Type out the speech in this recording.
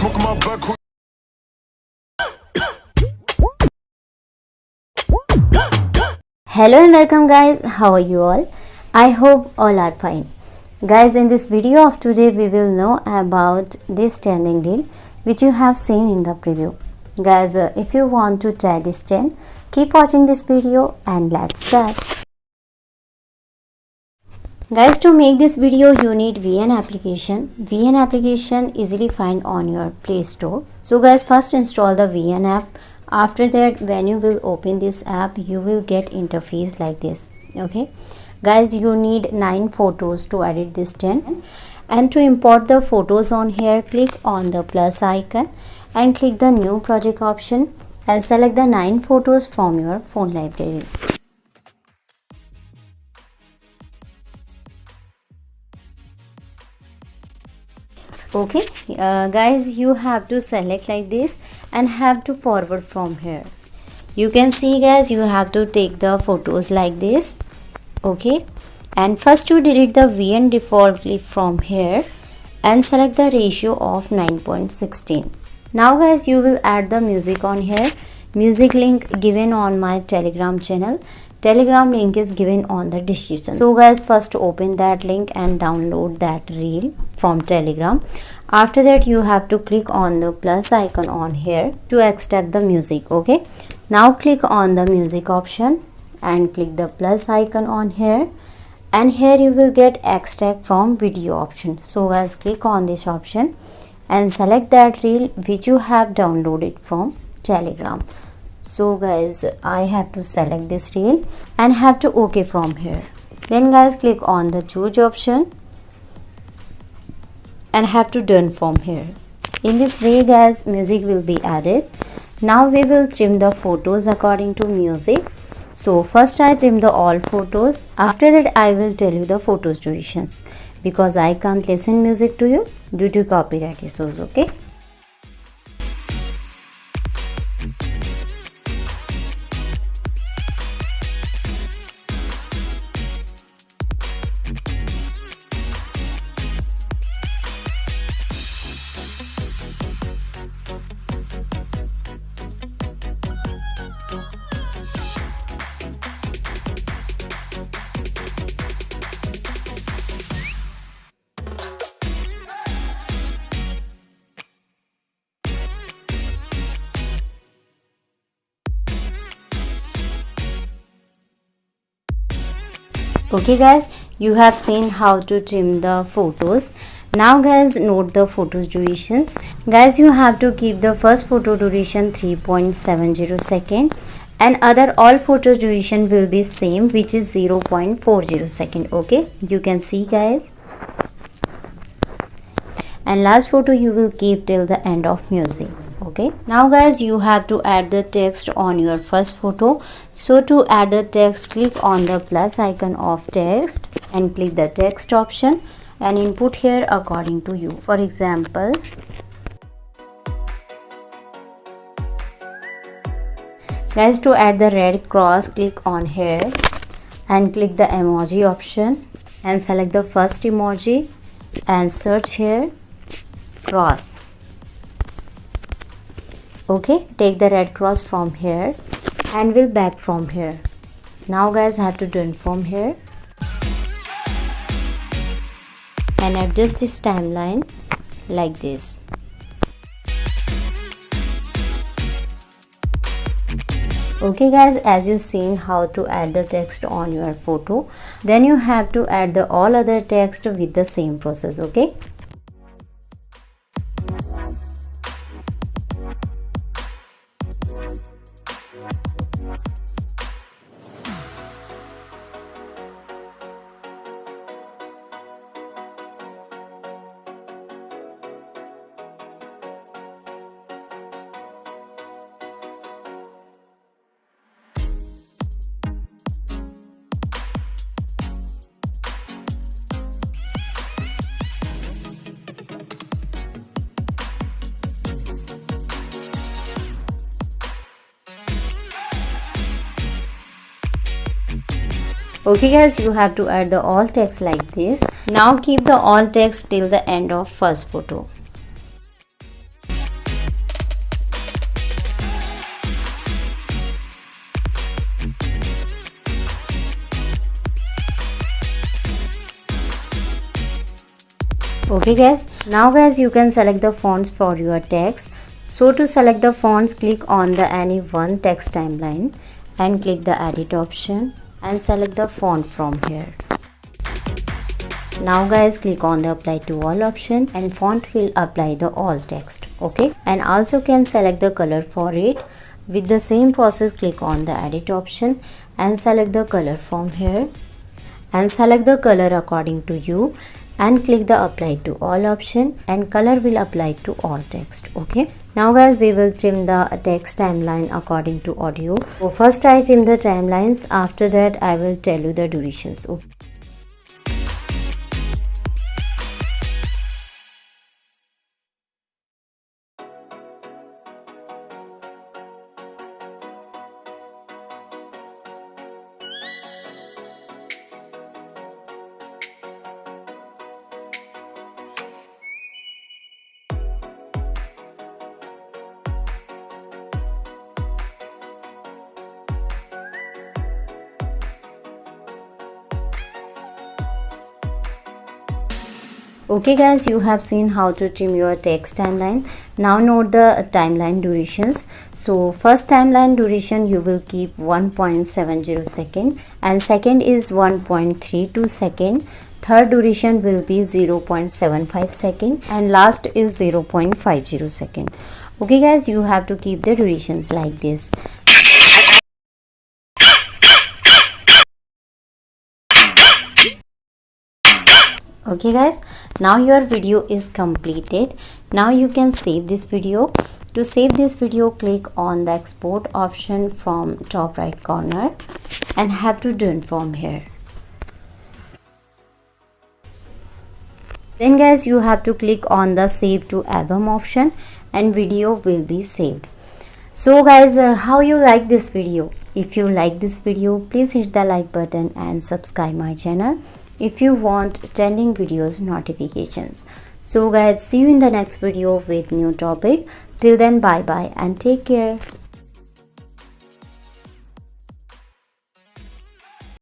Hello and welcome guys, how are you all? I hope all are fine. Guys, in this video of today we will know about this trending reel which you have seen in the preview. Guys, if you want to try this trend, keep watching this video and let's start. Guys, to make this video you need VN application. VN application easily find on your Play Store. So guys, first install the VN app. After that, when you will open this app, you will get interface like this. Okay guys, you need 9 photos to edit this trend, and to import the photos on here, click on the plus icon and click the new project option and select the 9 photos from your phone library. Okay guys, you have to select like this and have to forward from here. You can see guys, you have to take the photos like this. Okay, and first to delete the VN defaultly from here and select the ratio of 9.16. Now guys, you will add the music on here. Music link given on my Telegram channel. Telegram link is given on the description. So guys, first open that link and download that reel from Telegram. After that, you have to click on the plus icon on here to extract the music. Okay, now click on the music option and click the plus icon on here, and here you will get extract from video option. So guys, click on this option and select that reel which you have downloaded from Telegram. So guys, I have to select this reel and have to OK from here. Then guys, click on the choose option and have to done from here. In this way guys, music will be added. Now we will trim the photos according to music. So first I trim the all photos. After that I will tell you the photos durations, because I can't listen music to you due to copyright issues. Okay. Okay guys, you have seen how to trim the photos. Now guys, note the photos durations. Guys, you have to keep the first photo duration 3.70 second and other all photos duration will be same, which is 0.40 second. Okay, you can see guys, and last photo you will keep till the end of music. Okay, now guys, you have to add the text on your first photo. So to add the text, click on the plus icon of text and click the text option and input here according to you. For example, guys, to add the red cross, click on here and click the emoji option and select the first emoji and search here cross. Okay, take the red cross from here and will back from here. Now guys, I have to done from here and adjust this timeline like this. Okay guys, as you seen how to add the text on your photo, then you have to add the all other text with the same process. Okay. Okay guys, you have to add the all text like this. Now keep the all text till the end of first photo. Okay guys, now guys you can select the fonts for your text. So to select the fonts, click on the any one text timeline and click the edit option and select the font from here. Now guys, click on the apply to all option and font will apply the all text. Okay, and also can select the color for it. With the same process, click on the edit option and select the color from here and select the color according to you and click the apply to all option and color will apply to all text. Okay, now guys we will trim the text timeline according to audio. So first I trim the timelines, after that I will tell you the durations. Okay. Okay guys, you have seen how to trim your text timeline. Now note the timeline durations. So first timeline duration you will keep 1.70 second and second is 1.32 second. Third duration will be 0.75 second and last is 0.50 second. Okay guys, you have to keep the durations like this. Okay guys, now your video is completed. Now you can save this video. To save this video, click on the export option from top right corner and have to done from here. Then guys, you have to click on the save to album option and video will be saved. So guys, how you like this video? If you like this video, please hit the like button and subscribe my channel if you want trending videos notifications. So guys, see you in the next video with new topic. Till then, bye bye and take care.